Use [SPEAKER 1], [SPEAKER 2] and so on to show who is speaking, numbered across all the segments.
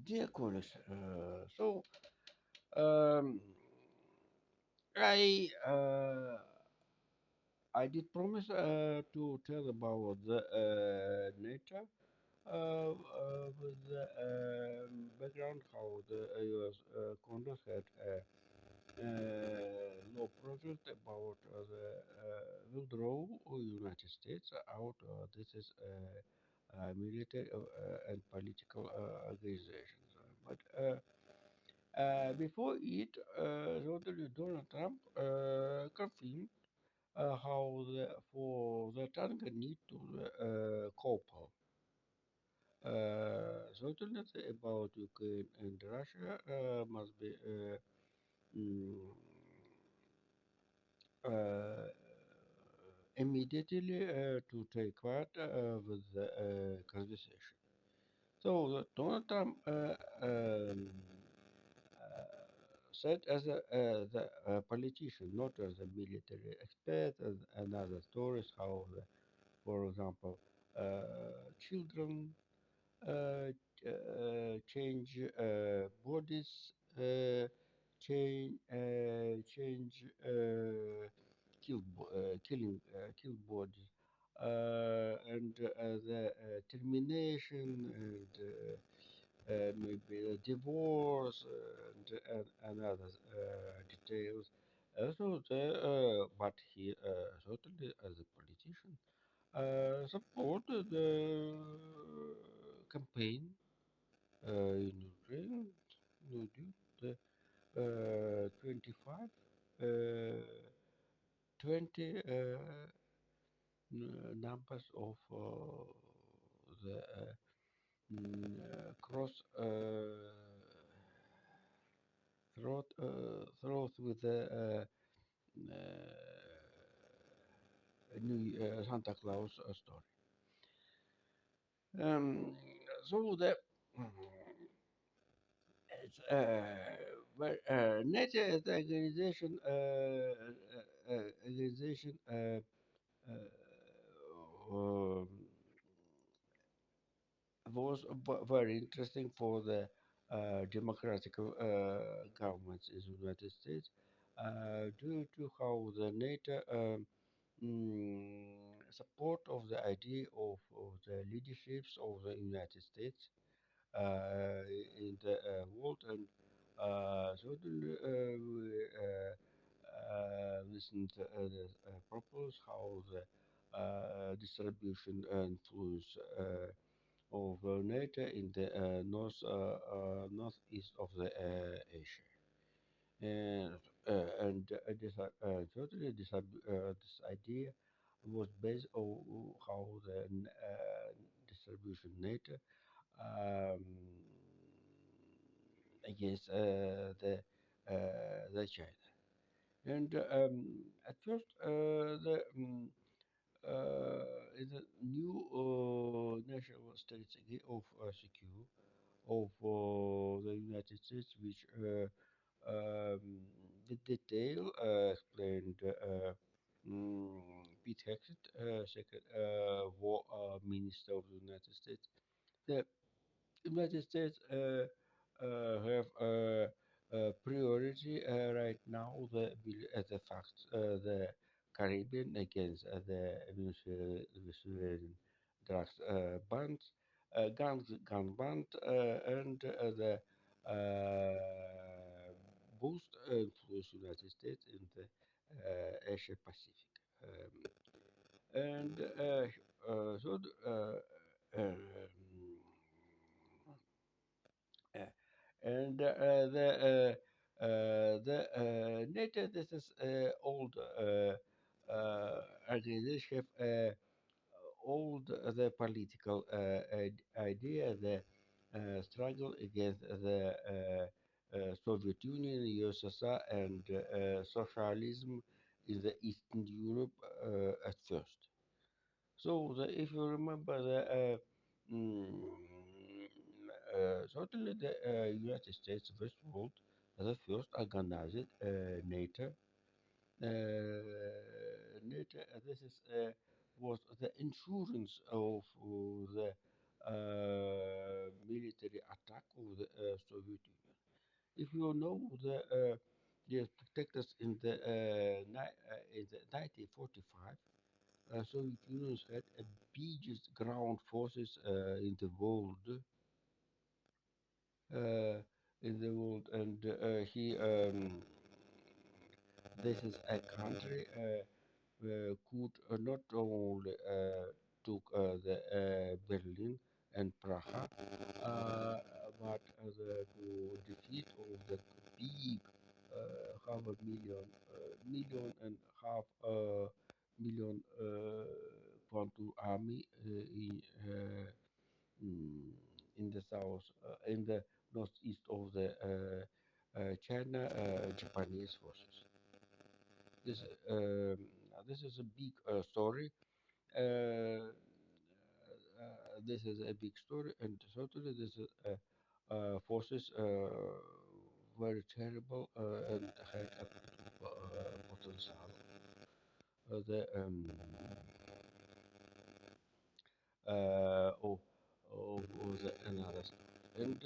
[SPEAKER 1] Dear colleagues, um, I I did promise to tell about the nature with the background how the U.S. Congress had law project about the withdrawal of United States out. This is military and political organizations, but before it, Donald Trump confirmed how for the target need to cooperate. Certainly about Ukraine and Russia must be mm, uh, immediately to take part with the conversation. So Donald Trump said as a politician, not as a military expert, and other stories how, for example, children uh, change bodies, change kill bodies, and the termination and maybe a divorce and other details. But he certainly as a politician supported the campaign in Ukraine due the 25, uh, 20 numbers of the cross throat with the new Santa Claus story. Um, so the it's, well, NATO as the organization um, was very interesting for the democratic governments in the United States due to how the NATO support of the idea of the leaderships of the United States in the world and certainly we listened the propose how the distribution and influence of NATO in the northeast of the Asia. And totally this idea was based on how the distribution NATO um, against the China. And at first, the is a new national strategy of secure of the United States, which um, the detail explained Pete Hegseth, second war minister of the United States. The United States have priority right now the fact the Caribbean against the Venezuelan drugs bans, gun ban, and the boost influence United States in the Asia Pacific. And so uh, and NATO, this is old organization have old the political idea, the struggle against the Soviet Union, USSR, and socialism in the Eastern Europe at first. So if you remember certainly the United States First World the first organized NATO. NATO this is was the insurance of the military attack of the Soviet Union. If you know the protectors in the 1945, Soviet Union had a biggest ground forces uh, in the world, and he this is a country could not only took the Berlin and Prague, but to defeat of the big half a million and half million Kwantu army mm, in the south, in the northeast of the China Japanese forces. This this is a big story. This is a big story, and certainly this is forces very terrible and had a potential. The of, of the another story. And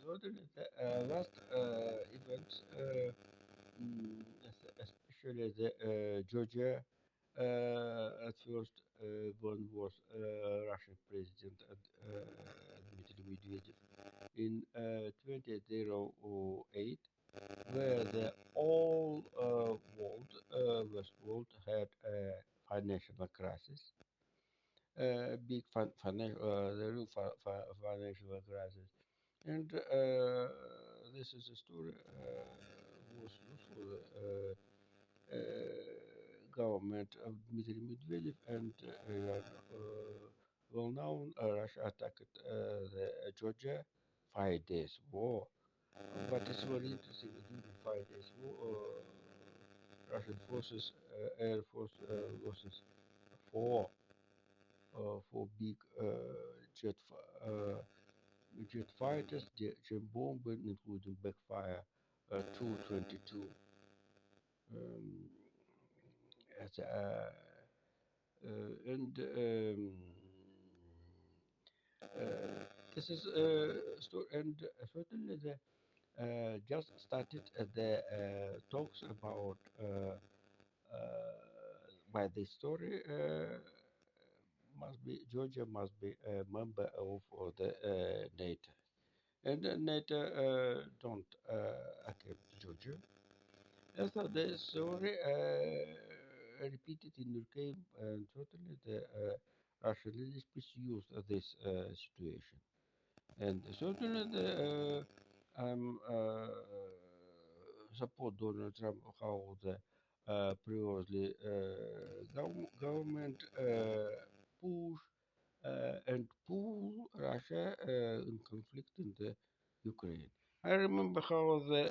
[SPEAKER 1] certainly the last events, especially the Georgia, at first one was Russian President Dmitry Medvedev in 2008, where the all West world had a financial crisis, big financial, the real financial crisis. And this is a story was for the government of Dmitry Medvedev, and well known, Russia attacked the Georgia 5 days war. But it's very interesting that during 5 days war, Russian forces, air force losses four four big jet fighters, jet bombers, including backfire 222. Um, as, and this is story, and certainly the just started the talks about by this story. Must be Georgia must be a member of the NATO, and NATO don't accept Georgia. And so the story repeated in Ukraine, and certainly the Russian leadership used this situation, and certainly the support Donald Trump how the previously government push and pull Russia in conflict in the Ukraine. I remember how the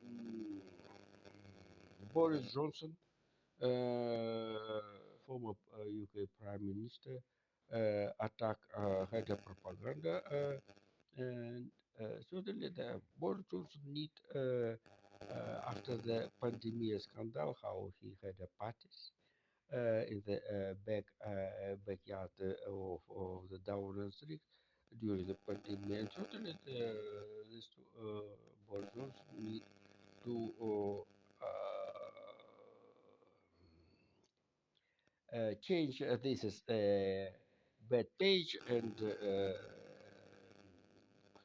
[SPEAKER 1] mm, Boris Johnson, former UK Prime Minister, attack had a propaganda, and certainly the Boris Johnson need after the pandemic scandal how he had a parties in the backyard of the Downing Street during the pandemic. And certainly, this Boris Johnson need to change this is bad page, and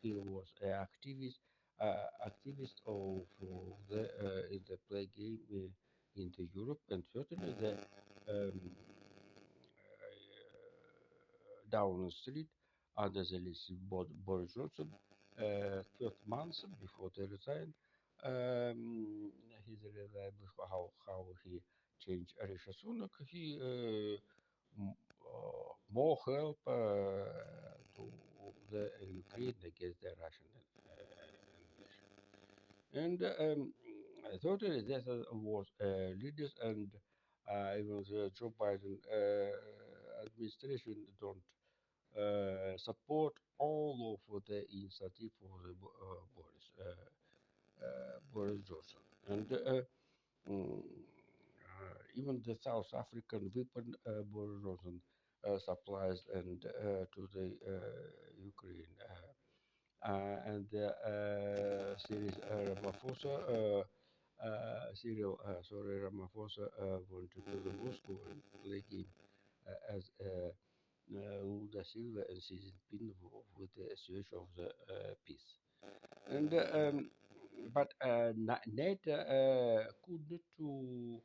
[SPEAKER 1] he was an activist of the in the play game in the Europe, and certainly the Downing Street under the list Boris Johnson. First month before they resign, he's reliable how he changed Rishi Sunak. He more help to the Ukraine against the Russian invasion. And totally that was leaders, and even the Joe Biden administration don't support all of the initiative for the Boris Johnson. And even the South African weapon Boris Johnson supplies and to the Ukraine. And the series Ramaphosa, Ramaphosa went to the Moscow and play game as Lula Silva and Xi Jinping with the association of the peace. And but NATO could not to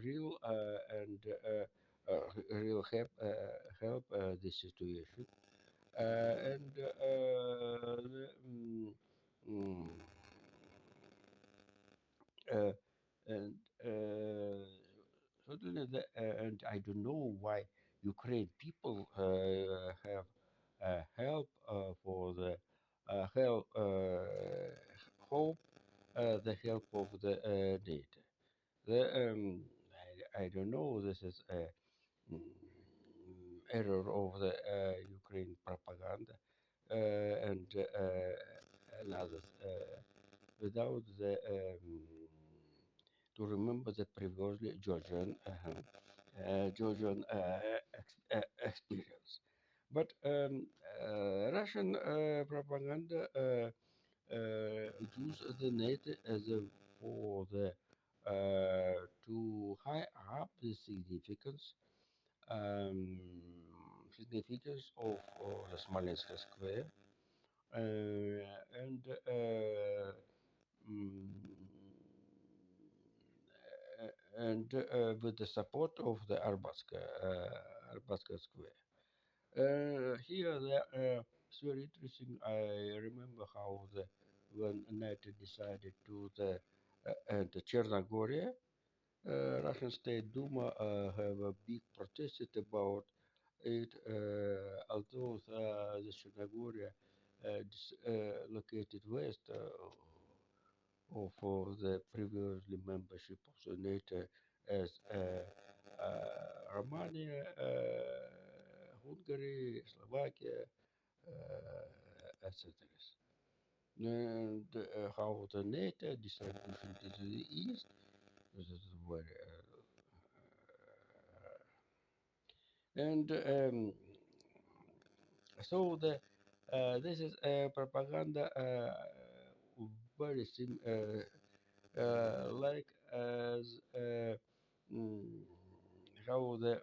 [SPEAKER 1] real and real help this situation. And mm, uh, and certainly and I don't know why Ukraine people have help for the help hope the help of the data. The I don't know. This is a mm, error of the Ukraine propaganda and others. Without the to remember the previously Georgian experience. But Russian propaganda use the net as a for the to high up the um, significance of the Smolensk Square and mm, with the support of the Arbatska Square. Here, it's very interesting. I remember how when NATO decided to the Chernogoria, Russian State Duma have a big protest about it, although the Chernogoria located west of the previously membership of the NATO as Romania, Hungary, Slovakia, etc. And how the NATO distribution to the east, this is very, and so this is propaganda very like as mm, how the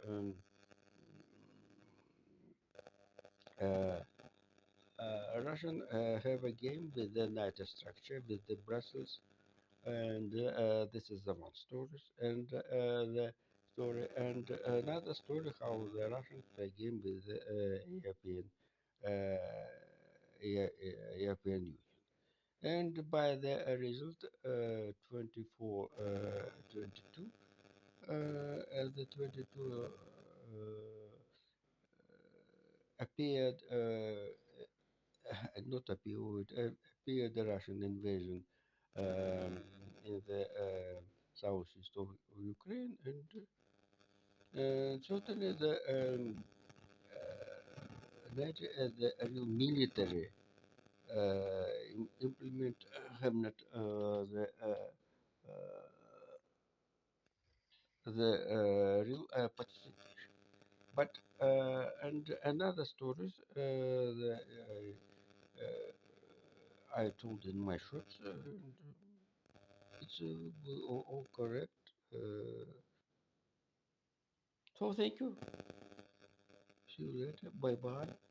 [SPEAKER 1] uh, Russian have a game with the NATO structure with the Brussels, and this is the one story, and the story, and another story how the Russians play game with the European Union. And by the result, 24, 22, as the 22 appeared, not appeared, appeared the Russian invasion in the southeast of Ukraine, and certainly the NATO as the real military implement have not the real participation. But and another stories I told in my shorts, and it's all correct. So thank you. See you later. Bye bye.